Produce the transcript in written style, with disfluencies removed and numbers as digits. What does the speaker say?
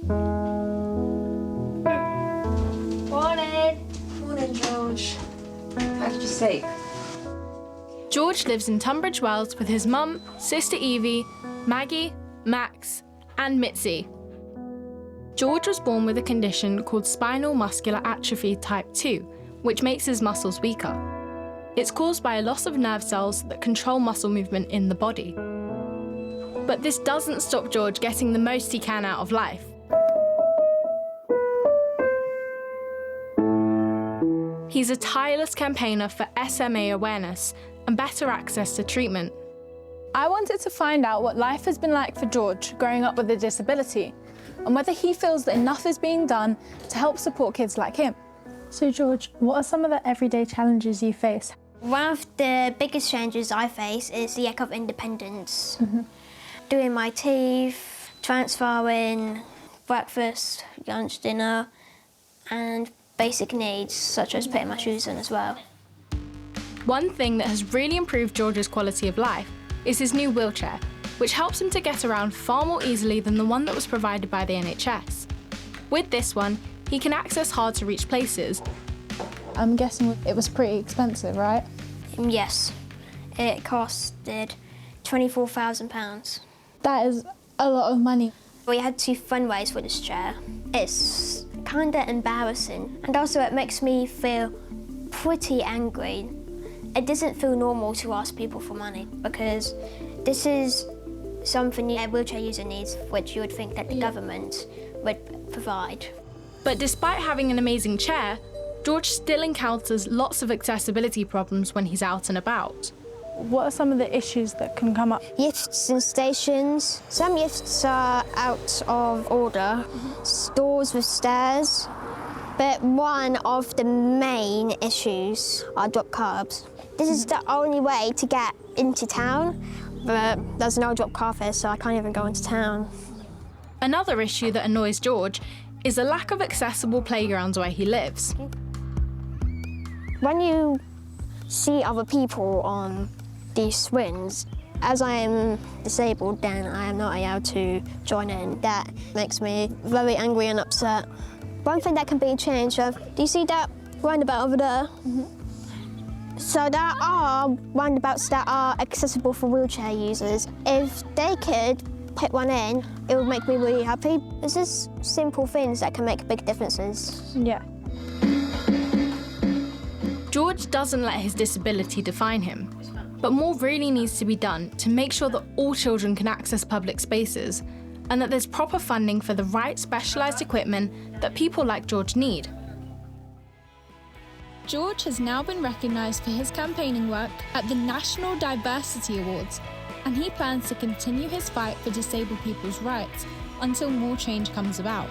Morning. Morning, George. How did you sleep? George lives in Tunbridge Wells with his mum, sister Evie, Maggie, Max, and Mitzi. George was born with a condition called spinal muscular atrophy type 2, which makes his muscles weaker. It's caused by a loss of nerve cells that control muscle movement in the body. But this doesn't stop George getting the most he can out of life. He's a tireless campaigner for SMA awareness and better access to treatment. I wanted to find out what life has been like for George growing up with a disability, and whether he feels that enough is being done to help support kids like him. So George, what are some of the everyday challenges you face? One of the biggest challenges I face is the lack of independence. Doing my teeth, transferring, breakfast, lunch, dinner, and basic needs such as putting my shoes on as well. One thing that has really improved George's quality of life is his new wheelchair, which helps him to get around far more easily than the one that was provided by the NHS. With this one, he can access hard-to-reach places. I'm guessing it was pretty expensive, right? Yes, it costed £24,000. That is a lot of money. We had to fundraise for this chair. It's kinda embarrassing, and also it makes me feel pretty angry. It doesn't feel normal to ask people for money because this is something a wheelchair user needs, which you would think that the government would provide. But despite having an amazing chair, George still encounters lots of accessibility problems when he's out and about. What are some of the issues that can come up? Lifts and stations. Some lifts are out of order. Stores with stairs. But one of the main issues are drop curbs. This is the only way to get into town, but there's no drop car fare, so I can't even go into town. Another issue that annoys George is a lack of accessible playgrounds where he lives. When you see other people on these swings, as I am disabled, then I am not allowed to join in. That makes me very angry and upset. One thing that can be changed, do you see that roundabout over there? So there are roundabouts that are accessible for wheelchair users. If they could put one in, it would make me really happy. It's just simple things that can make big differences. Yeah. George doesn't let his disability define him, but more really needs to be done to make sure that all children can access public spaces and that there's proper funding for the right specialised equipment that people like George need. George has now been recognised for his campaigning work at the National Diversity Awards, and he plans to continue his fight for disabled people's rights until more change comes about.